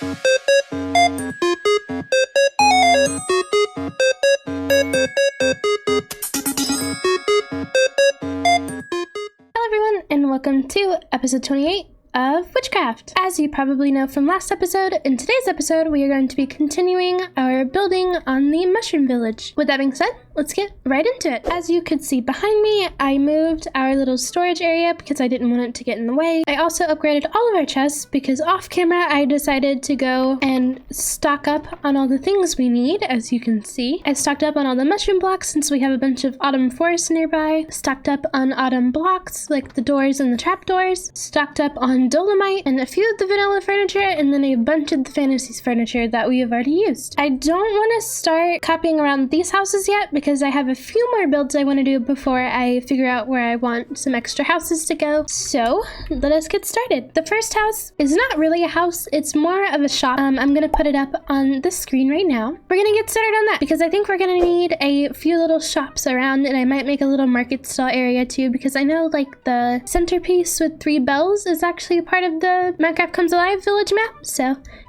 everyone, and welcome to episode 28 of WitchCraft. As you probably know from last episode, in today's episode we are going to be continuing our building on the mushroom village. With that being said, let's get right into it. As you could see behind me, I moved our little storage area because I didn't want it to get in the way. I also upgraded all of our chests because off camera I decided to go and stock up on all the things we need. As you can see, I stocked up on all the mushroom blocks since we have a bunch of autumn forests nearby, stocked up on autumn blocks like the doors and the trapdoors, stocked up on dolomite and a few of the vanilla furniture, and then a bunch of the fantasies furniture that we have already used. I don't want to start copying around these houses yet because I have a few more builds I want to do before I figure out where I want some extra houses to go. So let us get started. The first house is not really a house, it's more of a shop. I'm gonna put it up on the screen right now. We're gonna get started on that because I think we're gonna need a few little shops around, and I might make a little market stall area too because I know like the centerpiece with 3 bells is actually a part of the Minecraft Comes Alive village map. So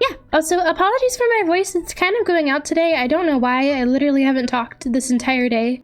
yeah, also apologies for my voice, it's kind of going out today. I don't know why. I literally haven't talked this entire day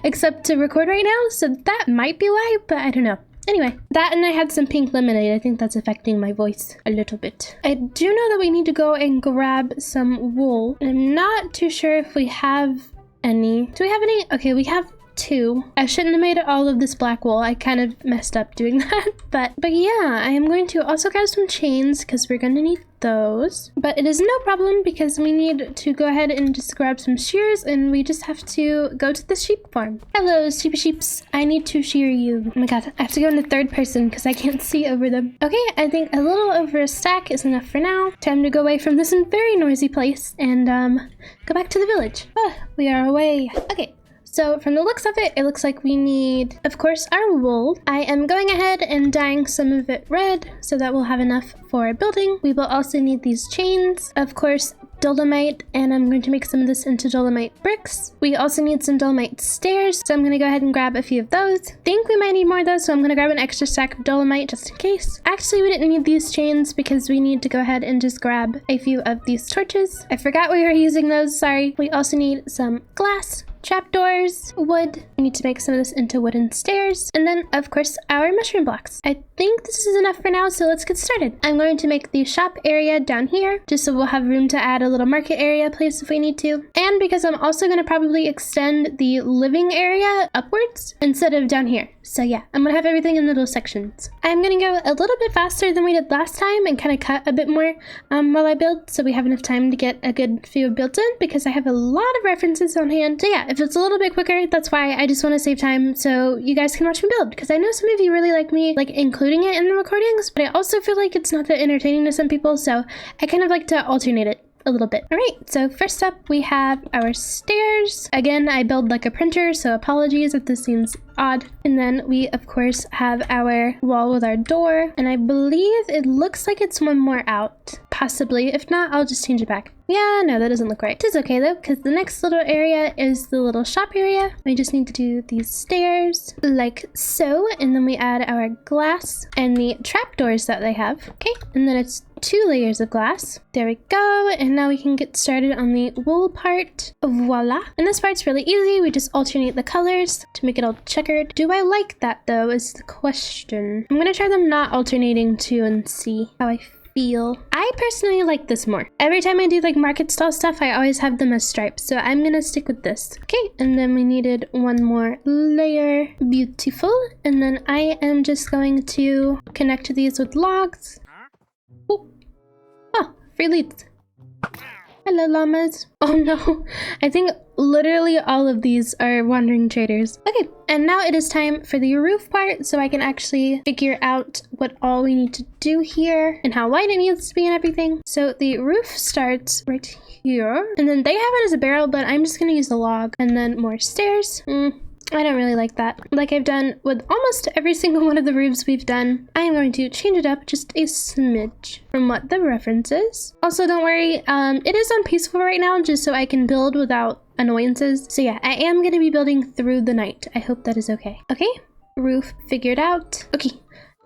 except to record right now, so that might be why, but I don't know. Anyway, that and I had some pink lemonade. I think that's affecting my voice a little bit. I do know that we need to go and grab some wool. I'm not too sure if we have any. Do we have any? Okay, we have 2. I shouldn't have made all of this black wool. I kind of messed up doing that. But yeah, I am going to also grab some chains because we're going to need those. But it is no problem because we need to go ahead and just grab some shears, and we just have to go to the sheep farm. Hello, sheepy sheeps. I need to shear you. Oh my god, I have to go into third person because I can't see over them. Okay, I think a little over a stack is enough for now. Time to go away from this very noisy place and go back to the village. We are away. Okay. So from the looks of it, it looks like we need, of course, our wool. I am going ahead and dyeing some of it red so that we'll have enough for our building. We will also need these chains, of course, dolomite, and I'm going to make some of this into dolomite bricks. We also need some dolomite stairs, so I'm going to go ahead and grab a few of those. Think we might need more of those, so I'm going to grab an extra stack of dolomite just in case. Actually, we didn't need these chains because we need to go ahead and just grab a few of these torches. I forgot we were using those, sorry. We also need some glass, trapdoors, wood. We need to make some of this into wooden stairs, and then of course our mushroom blocks. I think this is enough for now, so let's get started. I'm going to make the shop area down here just so we'll have room to add a little market area place if we need to, and because I'm also going to probably extend the living area upwards instead of down here. So yeah, I'm gonna have everything in little sections. I'm gonna go a little bit faster than we did last time and kind of cut a bit more while I build, so we have enough time to get a good few builds in because I have a lot of references on hand. So yeah, if it's a little bit quicker, that's why. I just want to save time so you guys can watch me build, because I know some of you really like me like including it in the recordings, but I also feel like it's not that entertaining to some people, so I kind of like to alternate it a little bit. All right, so first up we have our stairs. Again, I build like a printer, so apologies if this seems odd. And then we of course have our wall with our door, and I believe it looks like it's one more out, possibly. If not, I'll just change it back. Yeah, no, that doesn't look right. It is okay though, because the next little area is the little shop area. We just need to do these stairs like so, and then we add our glass and the trapdoors that they have. Okay, and then it's 2 layers of glass. There we go, and now we can get started on the wool part. Voila. And this part's really easy. We just alternate the colors to make it all checkered. Do I like that though is the question. I'm gonna try them not alternating too and see how I feel. I personally like this more. Every time I do like market stall stuff, I always have them as stripes, so I'm gonna stick with this. Okay, and then we needed one more layer. Beautiful. And then I am just going to connect these with logs. Oh, free leads. Hello, llamas. Oh no, I think literally all of these are wandering traders. Okay, and now it is time for the roof part, so I can actually figure out what all we need to do here and how wide it needs to be and everything. So the roof starts right here, and then they have it as a barrel, but I'm just gonna use the log, and then more stairs. I don't really like that. Like I've done with almost every single one of the roofs we've done, I am going to change it up just a smidge from what the reference is. Also, don't worry, it is on peaceful right now just so I can build without annoyances. So yeah, I am going to be building through the night. I hope that is okay. Okay, roof figured out. Okay,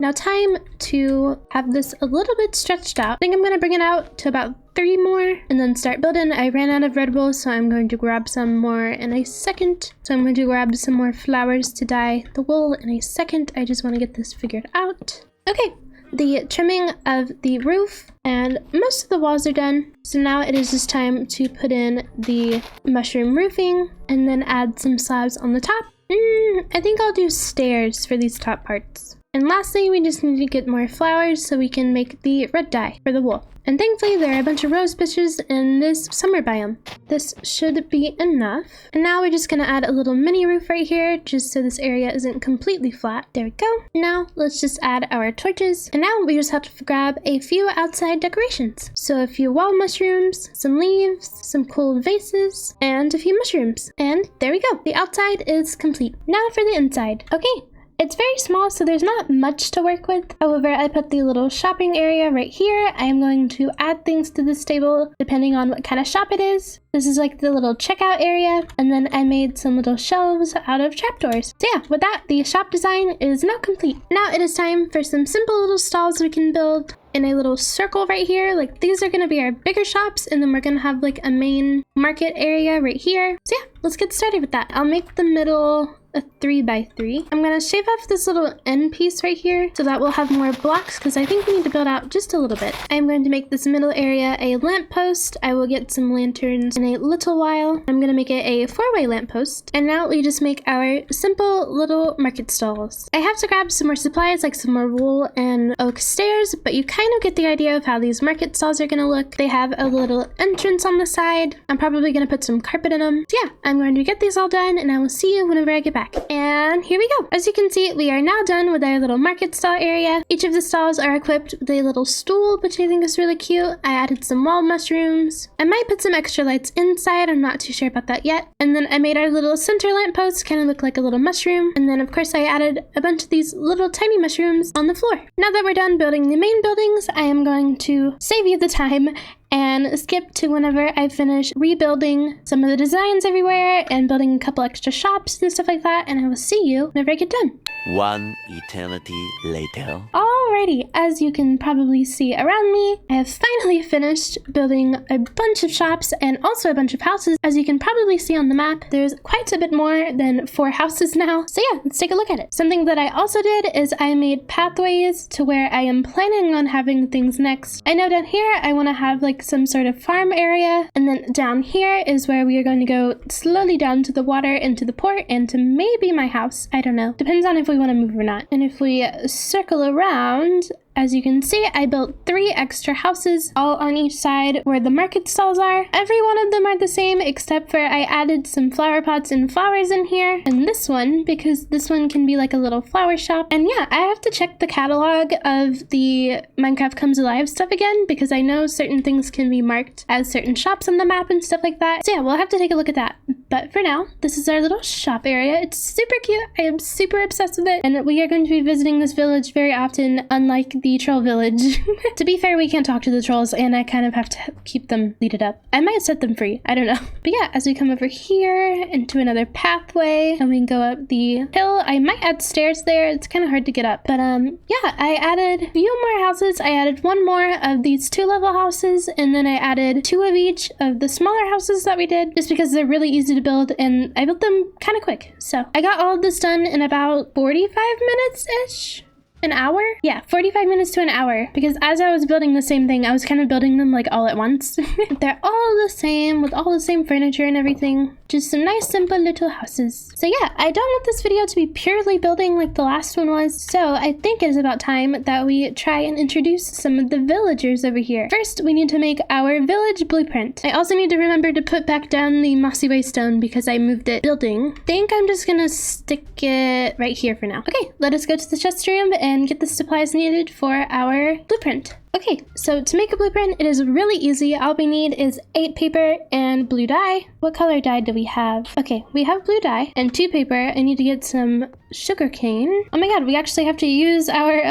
Now time to have this a little bit stretched out. I think I'm gonna bring it out to about 3 more and then start building. I ran out of red wool, so I'm going to grab some more in a second. So I'm going to grab some more flowers to dye the wool in a second. I just want to get this figured out. Okay, the trimming of the roof and most of the walls are done. So now it is just time to put in the mushroom roofing and then add some slabs on the top. I think I'll do stairs for these top parts. And lastly, we just need to get more flowers so we can make the red dye for the wool. And thankfully, there are a bunch of rose bushes in this summer biome. This should be enough. And now we're just gonna add a little mini roof right here, just so this area isn't completely flat. There we go. Now, let's just add our torches. And now we just have to grab a few outside decorations. So a few wall mushrooms, some leaves, some cool vases, and a few mushrooms. And there we go. The outside is complete. Now for the inside. Okay. It's very small, so there's not much to work with. However, I put the little shopping area right here. I am going to add things to this table depending on what kind of shop it is. This is like the little checkout area, and then I made some little shelves out of trapdoors. So yeah, with that, the shop design is now complete. Now it is time for some simple little stalls we can build in a little circle right here. Like these are gonna be our bigger shops, and then we're gonna have like a main market area right here. So yeah, let's get started with that. I'll make the middle a 3x3. I'm gonna shave off this little end piece right here so that we'll have more blocks, because I think we need to build out just a little bit. I'm going to make this middle area a lamppost. I will get some lanterns in a little while. I'm gonna make it a 4-way lamppost. And now we just make our simple little market stalls. I have to grab some more supplies, like some more wool and oak stairs, but you kind of get the idea of how these market stalls are gonna look. They have a little entrance on the side. I'm probably gonna put some carpet in them. So yeah, I'm going to get these all done, and I will see you whenever I get back. And here we go. As you can see, we are now done with our little market stall area. Each of the stalls are equipped with a little stool, which I think is really cute. I added some wall mushrooms. I might put some extra lights inside. I'm not too sure about that yet. And then I made our little center lamppost kind of look like a little mushroom. And then of course I added a bunch of these little tiny mushrooms on the floor. Now that we're done building the main buildings, I am going to save you the time and skip to whenever I finish rebuilding some of the designs everywhere and building a couple extra shops and stuff like that, and I will see you whenever I get done. One eternity later. Alrighty, as you can probably see around me, I have finally finished building a bunch of shops and also a bunch of houses. As you can probably see on the map, there's quite a bit more than 4 houses now. So yeah, let's take a look at it. Something that I also did is I made pathways to where I am planning on having things next. I know down here I want to have like some sort of farm area, and then down here is where we are going to go slowly down to the water and to the port and to maybe my house. I don't know. Depends on if we want to move or not. And if we circle around, as you can see, I built 3 extra houses all on each side where the market stalls are. Every one of them are the same except for I added some flower pots and flowers in here, and this one, because this one can be like a little flower shop. And yeah, I have to check the catalog of the Minecraft Comes Alive stuff again, because I know certain things can be marked as certain shops on the map and stuff like that. So yeah, we'll have to take a look at that. But for now, this is our little shop area. It's super cute. I am super obsessed with it, and we are going to be visiting this village very often, unlike the troll village. To be fair, we can't talk to the trolls, and I kind of have to keep them leaded up. I might set them free. I don't know. But yeah, as we come over here into another pathway, and we can go up the hill. I might add stairs there. It's kind of hard to get up. But yeah, I added a few more houses. I added 1 more of these 2-level houses, and then I added 2 of each of the smaller houses that we did, just because they're really easy to build, and I built them kind of quick. So I got all of this done in about 45 minutes-ish. An hour? Yeah, 45 minutes to an hour, because as I was building the same thing, I was kind of building them like all at once. They're all the same, with all the same furniture and everything. Just some nice simple little houses. So yeah, I don't want this video to be purely building like the last one was, so I think it is about time that we try and introduce some of the villagers over here. First, we need to make our village blueprint. I also need to remember to put back down the mossy waystone because I moved it building. I think I'm just gonna stick it right here for now. Okay, let us go to the chest room and get the supplies needed for our blueprint. Okay, so to make a blueprint, it is really easy. All we need is 8 paper and blue dye. What color dye do we have? Okay, we have blue dye and 2 paper. I need to get some sugar cane. Oh my god, we actually have to use our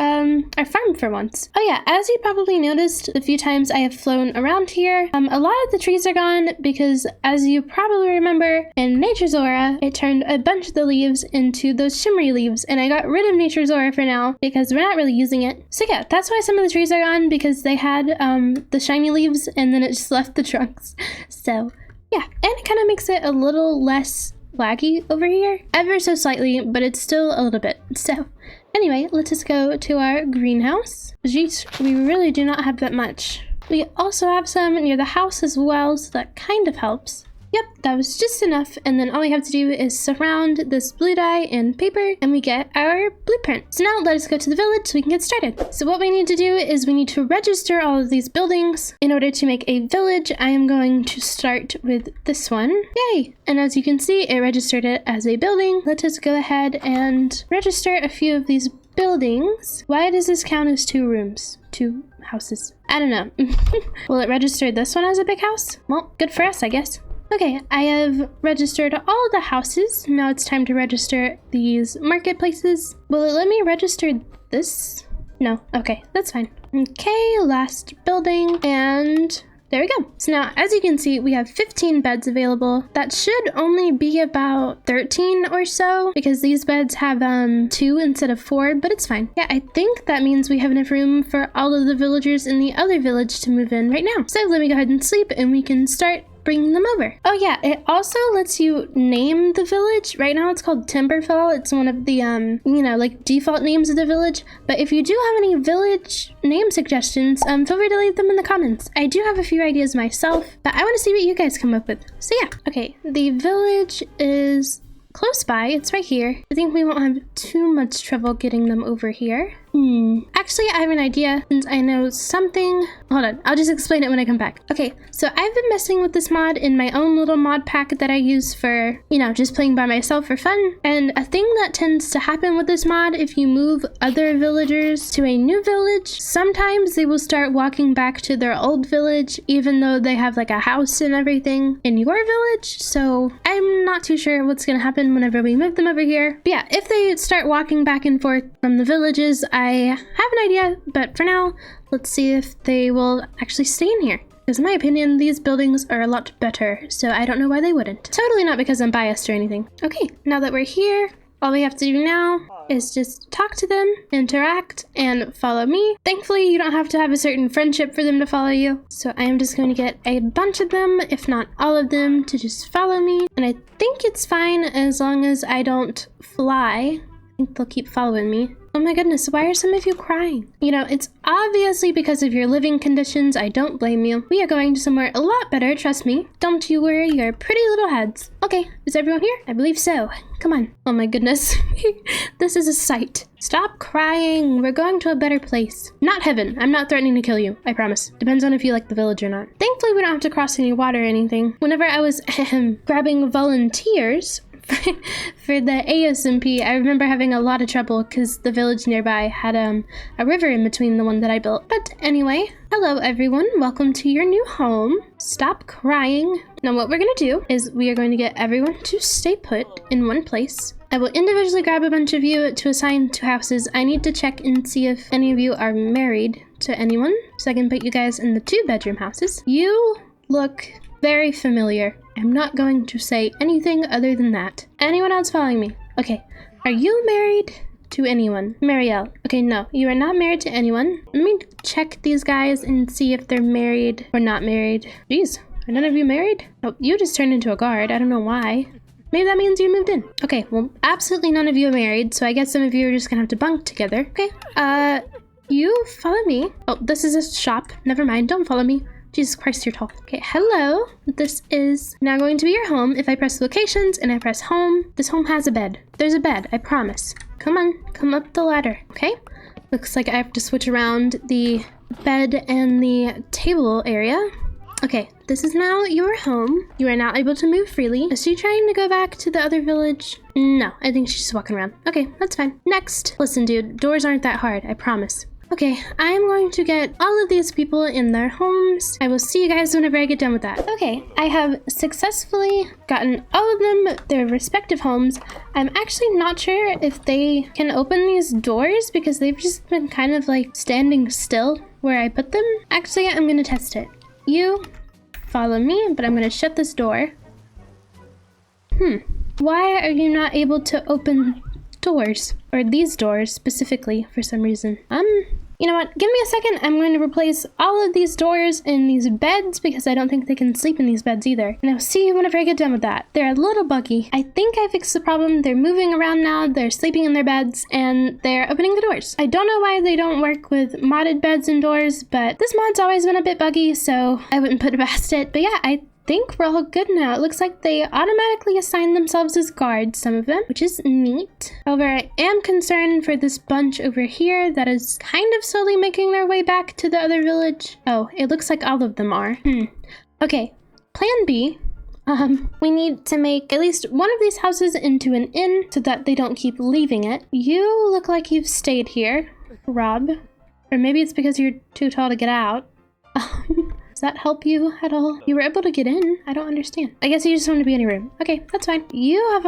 farm for once. Oh yeah, as you probably noticed the few times I have flown around here, a lot of the trees are gone because, as you probably remember, in Nature's Aura, it turned a bunch of the leaves into those shimmery leaves, and I got rid of Nature's Aura for now because we're not really using it. So yeah, that's why some of the trees are gone, because they had the shiny leaves and then it just left the trunks. So yeah, and it kind of makes it a little less laggy over here, ever so slightly, but it's still a little bit. So anyway, let's just go to our greenhouse. Geese, we really do not have that much. We also have some near the house as well, so that kind of helps. Yep, that was just enough, and then all we have to do is surround this blue dye and paper, and we get our blueprint. So now let us go to the village so we can get started. So what we need to do is we need to register all of these buildings. In order to make a village, I am going to start with this one. Yay! And as you can see, it registered it as a building. Let us go ahead and register a few of these buildings. Why does this count as 2 rooms? 2 houses? I don't know. Will it register this one as a big house? Well, good for us, I guess. Okay, I have registered all the houses. Now it's time to register these marketplaces. Will it let me register this? No. Okay, that's fine. Okay, last building, and there we go. So now, as you can see, we have 15 beds available. That should only be about 13 or so, because these beds have 2 instead of 4, but it's fine. Yeah, I think that means we have enough room for all of the villagers in the other village to move in right now. So let me go ahead and sleep, and we can start bringing them over. Oh yeah, it also lets you name the village. Right now it's called Timberfell. It's one of the you know, like default names of the village. But if you do have any village name suggestions, feel free to leave them in the comments. I do have a few ideas myself, but I want to see what you guys come up with. So yeah, okay, the village is close by. It's right here. I think we won't have too much trouble getting them over here. Actually, I have an idea, since I know something. Hold on, I'll just explain it when I come back. Okay, so I've been messing with this mod in my own little mod pack that I use for, you know, just playing by myself for fun. And a thing that tends to happen with this mod, if you move other villagers to a new village, sometimes they will start walking back to their old village, even though they have like a house and everything in your village. So I'm not too sure what's gonna happen whenever we move them over here. But yeah, if they start walking back and forth from the villages, I have an idea, but for now, let's see if they will actually stay in here. Because in my opinion, these buildings are a lot better, so I don't know why they wouldn't. Totally not because I'm biased or anything. Okay, now that we're here, all we have to do now is just talk to them, interact, and follow me. Thankfully, you don't have to have a certain friendship for them to follow you. So I am just going to get a bunch of them, if not all of them, to just follow me. And I think it's fine as long as I don't fly. I think they'll keep following me. Oh my goodness, why are some of you crying? You know, it's obviously because of your living conditions. I don't blame you. We are going to somewhere a lot better, trust me. Don't you worry your pretty little heads. Okay, is everyone here? I believe so. Come on. Oh my goodness. This is a sight. Stop crying. We're going to a better place. Not heaven. I'm not threatening to kill you, I promise. Depends on if you like the village or not. Thankfully, we don't have to cross any water or anything. Whenever I was grabbing volunteers for the ASMP, I remember having a lot of trouble because the village nearby had a river in between the one that I built. But anyway, hello everyone, welcome to your new home. Stop crying. Now what we're gonna do is we are going to get everyone to stay put in one place. I will individually grab a bunch of you to assign to houses. I need to check and see if any of you are married to anyone, so I can put you guys in the 2-bedroom houses. You look very familiar. I'm not going to say anything other than that. Anyone else following me? Okay. Are you married to anyone? Marielle. Okay, no. You are not married to anyone. Let me check these guys and see if they're married or not married. Jeez, are none of you married? Oh, you just turned into a guard. I don't know why. Maybe that means you moved in. Okay, well, absolutely none of you are married, so I guess some of you are just gonna have to bunk together. Okay, you follow me. Oh, this is a shop. Never mind, don't follow me. Jesus Christ, you're tall. Okay, hello. This is now going to be your home. If I press locations and I press home, this home has a bed. There's a bed, I promise. Come on, come up the ladder, okay? Looks like I have to switch around the bed and the table area. Okay, this is now your home. You are now able to move freely. Is she trying to go back to the other village? No, I think she's just walking around. Okay, that's fine. Next. Listen, dude, doors aren't that hard, I promise. Okay, I'm going to get all of these people in their homes. I will see you guys whenever I get done with that. Okay, I have successfully gotten all of them their respective homes. I'm actually not sure if they can open these doors because they've just been kind of like standing still where I put them. Actually, I'm gonna test it. You follow me, but I'm gonna shut this door. Why are you not able to open doors? Or these doors specifically for some reason. You know what? Give me a second. I'm going to replace all of these doors in these beds because I don't think they can sleep in these beds either. And I'll see you whenever I get done with that. They're a little buggy. I think I fixed the problem. They're moving around now. They're sleeping in their beds and they're opening the doors. I don't know why they don't work with modded beds and doors, but this mod's always been a bit buggy, so I wouldn't put it past it. But yeah, I think we're all good now. It looks like they automatically assign themselves as guards, some of them, which is neat. However, I am concerned for this bunch over here that is kind of slowly making their way back to the other village. Oh, it looks like all of them are. Okay, plan B. We need to make at least one of these houses into an inn so that they don't keep leaving it. You look like you've stayed here, Rob. Or maybe it's because you're too tall to get out. Does that help you at all? You were able to get in. I don't understand. I guess you just want to be in your room. Okay, that's fine. You have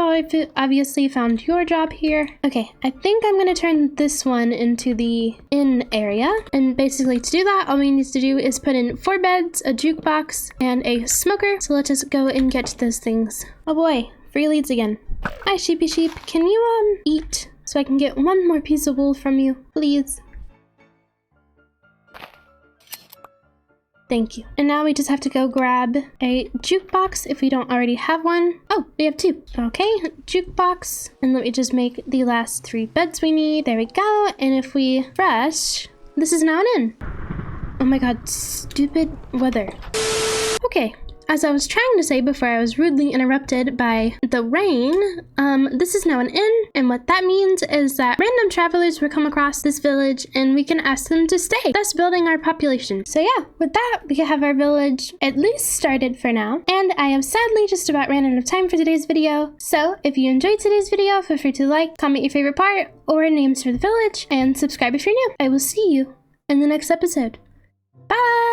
obviously found your job here. Okay, I think I'm going to turn this one into the inn area. And basically to do that, all we need to do is put in 4 beds, a jukebox, and a smoker. So let's just go and get those things. Oh boy, free leads again. Hi, sheepy sheep. Can you eat so I can get one more piece of wool from you, please? Thank you. And now we just have to go grab a jukebox if we don't already have one. Oh, we have 2. Okay, jukebox. And let me just make the last 3 beds we need. There we go. And if we refresh, this is now an inn. Oh my god, stupid weather. Okay. As I was trying to say before I was rudely interrupted by the rain, this is now an inn, and what that means is that random travelers will come across this village and we can ask them to stay, thus building our population. So yeah, with that, we have our village at least started for now, and I have sadly just about ran out of time for today's video. So if you enjoyed today's video, feel free to like, comment your favorite part, or names for the village, and subscribe if you're new. I will see you in the next episode. Bye!